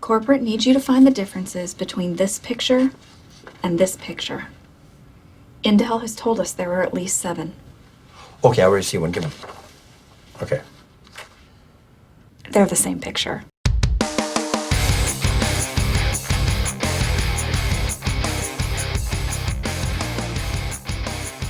Corporate needs you to find the differences between this picture and this picture. Intel has told us there are at least 7. Okay, I already see one. Give him. Okay. They're the same picture.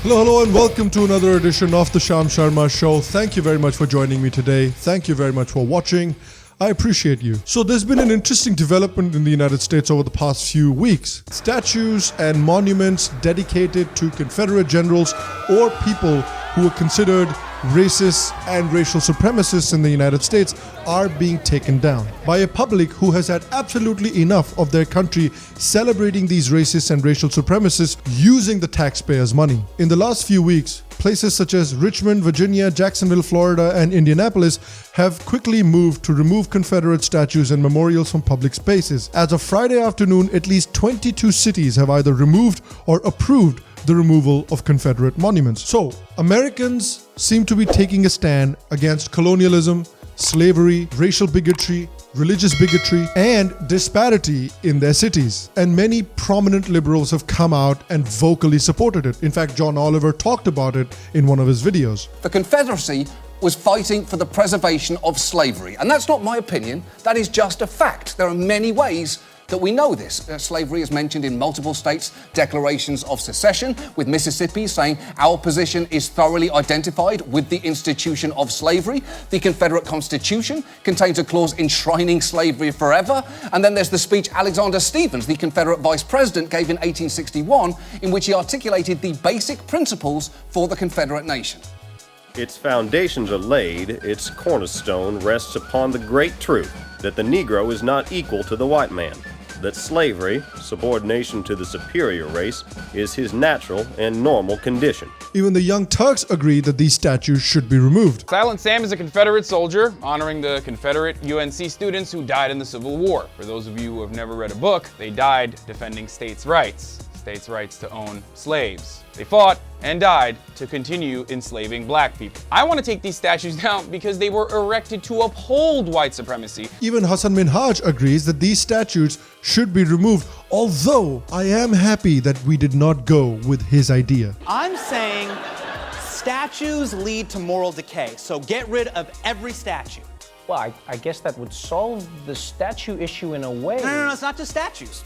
Hello, and welcome to another edition of the Sharma Show. Thank you very much for joining me today. Thank you very much for watching. I appreciate you. So there's been an interesting development in the United States over the past few weeks. Statues and monuments dedicated to Confederate generals or people who are considered racists and racial supremacists in the United States are being taken down by a public who has had absolutely enough of their country celebrating these racists and racial supremacists using the taxpayers' money. In the last few weeks, places such as Richmond, Virginia, Jacksonville, Florida, and Indianapolis have quickly moved to remove Confederate statues and memorials from public spaces. As of Friday afternoon, at least 22 cities have either removed or approved the removal of Confederate monuments. So, Americans seem to be taking a stand against colonialism, slavery, racial bigotry, religious bigotry, and disparity in their cities. And many prominent liberals have come out and vocally supported it. In fact, John Oliver talked about it in one of his videos. The Confederacy was fighting for the preservation of slavery. And that's not my opinion, that is just a fact. There are many ways that we know this. Slavery is mentioned in multiple states' declarations of secession, with Mississippi saying our position is thoroughly identified with the institution of slavery. The Confederate Constitution contains a clause enshrining slavery forever. And then there's the speech Alexander Stephens, the Confederate Vice President, gave in 1861, in which he articulated the basic principles for the Confederate nation. Its foundations are laid, its cornerstone rests upon the great truth that the Negro is not equal to the white man, that slavery, subordination to the superior race, is his natural and normal condition. Even the Young Turks agree that these statues should be removed. Silent Sam is a Confederate soldier, honoring the Confederate UNC students who died in the Civil War. For those of you who have never read a book, they died defending states' rights to own slaves. They fought and died to continue enslaving black people. I want to take these statues down because they were erected to uphold white supremacy. Even Hasan Minhaj agrees that these statues should be removed, although I am happy that we did not go with his idea. I'm saying statues lead to moral decay, so get rid of every statue. Well, I guess that would solve the statue issue in a way. No, it's not just statues.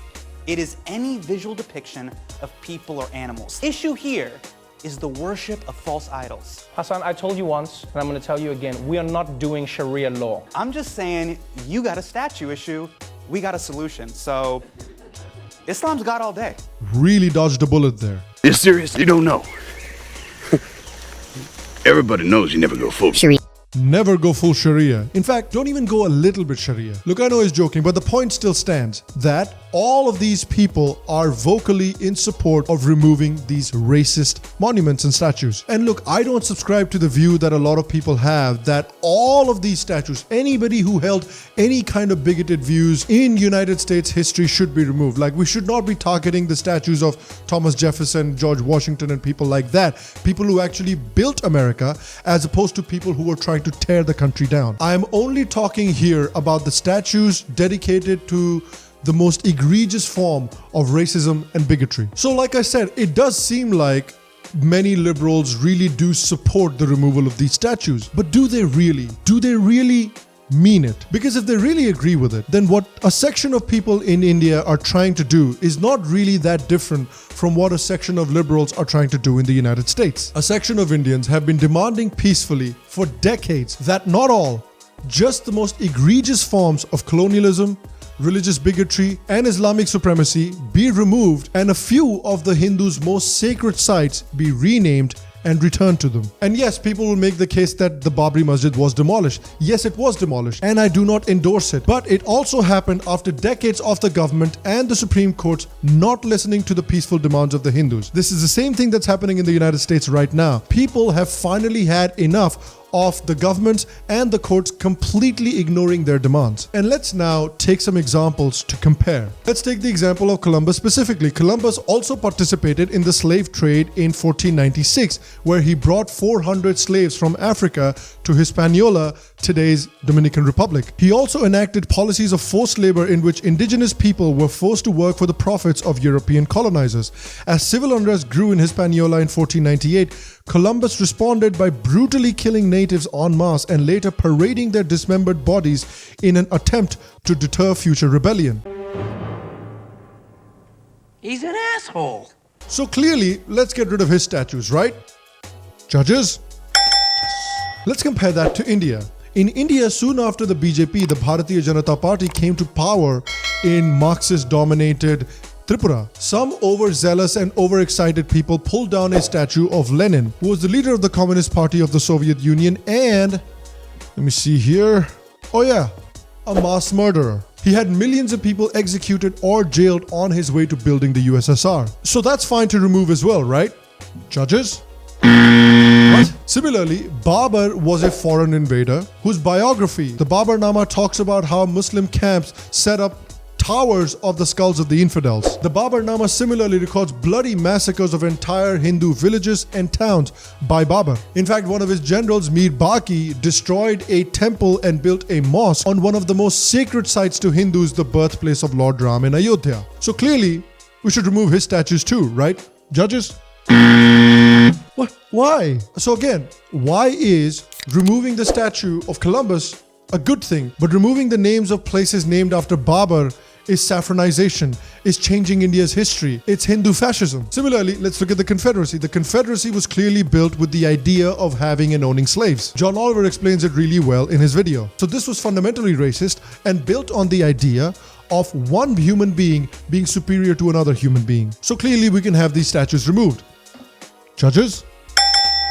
It is any visual depiction of people or animals. Issue here is the worship of false idols. Hasan, I told you once, and I'm going to tell you again, we are not doing Sharia law. I'm just saying, you got a statue issue, we got a solution. So, Islam's got all day. Really dodged a bullet there. You're serious? You don't know. Everybody knows you never go full Sharia. Never go full Sharia. In fact, don't even go a little bit Sharia. Look, I know he's joking, but the point still stands that all of these people are vocally in support of removing these racist monuments and statues. And look, I don't subscribe to the view that a lot of people have that all of these statues, anybody who held any kind of bigoted views in United States history should be removed. Like, we should not be targeting the statues of Thomas Jefferson, George Washington, and people like that. People who actually built America, as opposed to people who were trying to tear the country down. I'm only talking here about the statues dedicated to the most egregious form of racism and bigotry. So like I said, it does seem like many liberals really do support the removal of these statues. But do they really? Do they really mean it? Because if they really agree with it, then what a section of people in India are trying to do is not really that different from what a section of liberals are trying to do in the United States. A section of Indians have been demanding peacefully for decades that not all, just the most egregious forms of colonialism, religious bigotry, and Islamic supremacy be removed, and a few of the Hindus' most sacred sites be renamed and returned to them. And yes, people will make the case that the Babri Masjid was demolished. Yes, it was demolished, and I do not endorse it. But it also happened after decades of the government and the Supreme Court not listening to the peaceful demands of the Hindus. This is the same thing that's happening in the United States right now. People have finally had enough of the governments and the courts completely ignoring their demands. And let's now take some examples to compare. Let's take the example of Columbus specifically. Columbus also participated in the slave trade in 1496, where he brought 400 slaves from Africa to Hispaniola, today's Dominican Republic. He also enacted policies of forced labor in which indigenous people were forced to work for the profits of European colonizers. As civil unrest grew in Hispaniola in 1498, Columbus responded by brutally killing natives en masse and later parading their dismembered bodies in an attempt to deter future rebellion. He's an asshole. So clearly, let's get rid of his statues, right? Judges? Let's compare that to India. In India, soon after the BJP, the Bharatiya Janata Party, came to power in Marxist-dominated Tripura, some overzealous and overexcited people pulled down a statue of Lenin, who was the leader of the Communist Party of the Soviet Union and, let me see here, oh yeah, a mass murderer. He had millions of people executed or jailed on his way to building the USSR. So that's fine to remove as well, right? Judges? What? Similarly, Babur was a foreign invader whose biography, the Baburnama, talks about how Muslim camps set up towers of the skulls of the infidels. The Baburnama similarly records bloody massacres of entire Hindu villages and towns by Babur. In fact, one of his generals, Mir Baqi, destroyed a temple and built a mosque on one of the most sacred sites to Hindus, the birthplace of Lord Ram in Ayodhya. So clearly, we should remove his statues too, right? Judges? What? Why? So again, why is removing the statue of Columbus a good thing, but removing the names of places named after Babur is saffronization, is changing India's history, it's Hindu fascism? Similarly, let's look at the Confederacy. The Confederacy was clearly built with the idea of having and owning slaves. John Oliver explains it really well in his video. So this was fundamentally racist and built on the idea of one human being being superior to another human being. So clearly we can have these statues removed. Judges?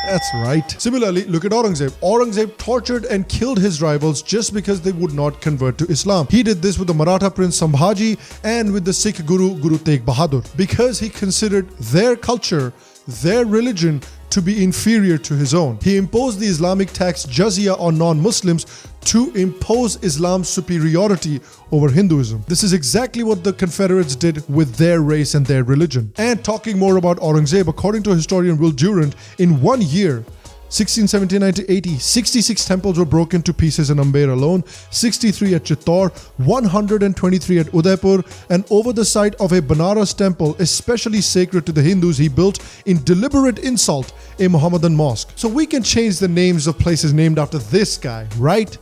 That's right. Similarly, look at Aurangzeb. Aurangzeb tortured and killed his rivals just because they would not convert to Islam. He did this with the Maratha prince Sambhaji and with the Sikh Guru Tegh Bahadur because he considered their culture, their religion, to be inferior to his own. He imposed the Islamic tax jizya on non-Muslims to impose Islam's superiority over Hinduism. This is exactly what the Confederates did with their race and their religion. And talking more about Aurangzeb, according to historian Will Durant, in 1 year, 1679 to 80, 66 temples were broken to pieces in Amber alone, 63 at Chittor, 123 at Udaipur, and over the site of a Banaras temple, especially sacred to the Hindus, he built in deliberate insult a Mohammedan mosque. So we can change the names of places named after this guy, right?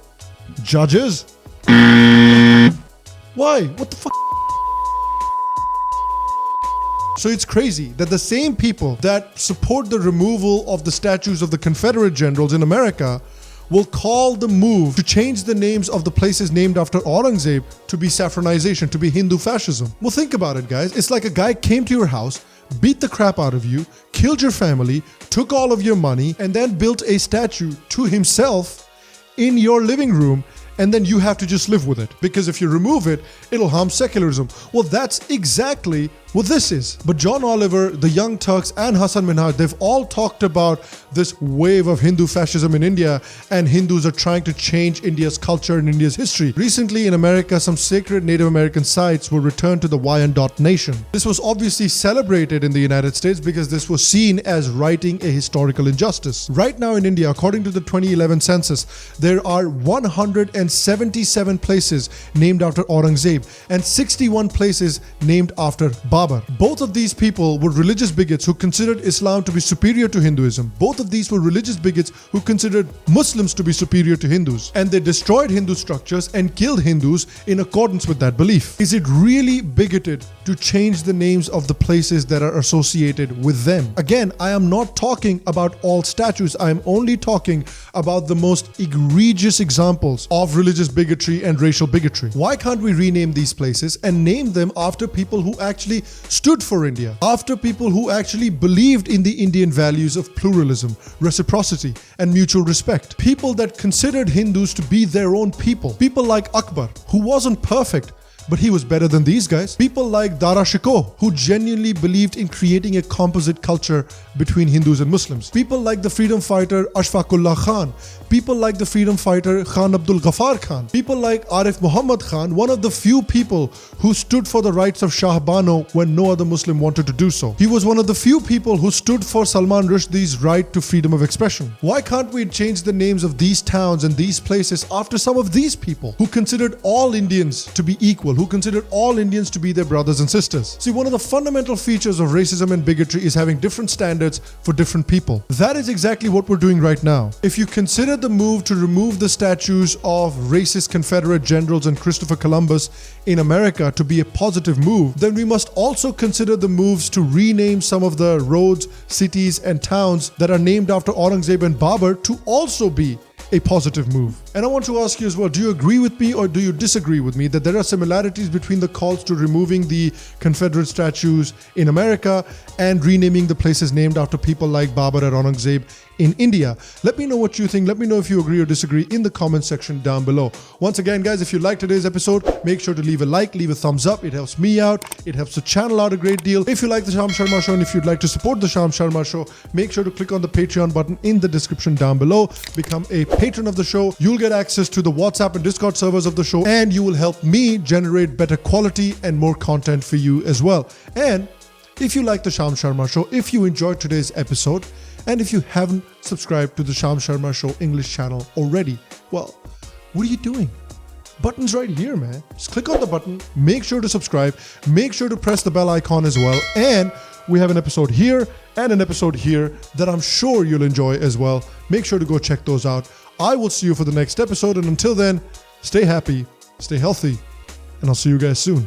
Judges? Why? What the fuck? So it's crazy that the same people that support the removal of the statues of the Confederate Generals in America will call the move to change the names of the places named after Aurangzeb to be saffronization, to be Hindu fascism. Well, think about it, guys. It's like a guy came to your house, beat the crap out of you, killed your family, took all of your money, and then built a statue to himself in your living room, and then you have to just live with it. Because if you remove it, it'll harm secularism. Well, that's exactly what this is. But John Oliver, the Young Turks, and Hasan Minhaj, they've all talked about this wave of Hindu fascism in India, and Hindus are trying to change India's culture and India's history. Recently in America, some sacred Native American sites were returned to the Wyandot Nation. This was obviously celebrated in the United States because this was seen as righting a historical injustice. Right now in India, according to the 2011 census, there are 177 places named after Aurangzeb and 61 places named after Babur. Both of these people were religious bigots who considered Islam to be superior to Hinduism. Both of these were religious bigots who considered Muslims to be superior to Hindus. And they destroyed Hindu structures and killed Hindus in accordance with that belief. Is it really bigoted to change the names of the places that are associated with them? Again, I am not talking about all statues. I am only talking about the most egregious examples of religious bigotry and racial bigotry. Why can't we rename these places and name them after people who actually stood for India, after people who actually believed in the Indian values of pluralism, reciprocity, and mutual respect? People that considered Hindus to be their own people. People like Akbar, who wasn't perfect, but he was better than these guys. People like Dara Shikoh, who genuinely believed in creating a composite culture between Hindus and Muslims. People like the freedom fighter Ashfaqullah Khan. People like the freedom fighter Khan Abdul Ghaffar Khan. People like Arif Muhammad Khan, one of the few people who stood for the rights of Shah Bano when no other Muslim wanted to do so. He was one of the few people who stood for Salman Rushdie's right to freedom of expression. Why can't we change the names of these towns and these places after some of these people who considered all Indians to be equal, who considered all Indians to be their brothers and sisters? See, one of the fundamental features of racism and bigotry is having different standards for different people. That is exactly what we're doing right now. If you consider the move to remove the statues of racist Confederate Generals and Christopher Columbus in America to be a positive move, then we must also consider the moves to rename some of the roads, cities, and towns that are named after Aurangzeb and Babur to also be a positive move. And I want to ask you as well, do you agree with me or do you disagree with me that there are similarities between the calls to removing the Confederate statues in America and renaming the places named after people like Babur and Aurangzeb in India? Let me know what you think. Let me know if you agree or disagree in the comment section down below. Once again, guys, if you liked today's episode, make sure to leave a like, leave a thumbs up. It helps me out. It helps the channel out a great deal. If you like the Sham Sharma Show and if you'd like to support the Sham Sharma Show, make sure to click on the Patreon button in the description down below. Become a patron of the show. You'll get access to the WhatsApp and Discord servers of the show, and you will help me generate better quality and more content for you as well. And if you like the Sham Sharma Show, if you enjoyed today's episode, and if you haven't subscribed to the Sham Sharma Show English channel already, well, what are you doing? Button's right here, man. Just click on the button, make sure to subscribe, make sure to press the bell icon as well, and we have an episode here and an episode here that I'm sure you'll enjoy as well. Make sure to go check those out. I will see you for the next episode, and until then, stay happy, stay healthy, and I'll see you guys soon.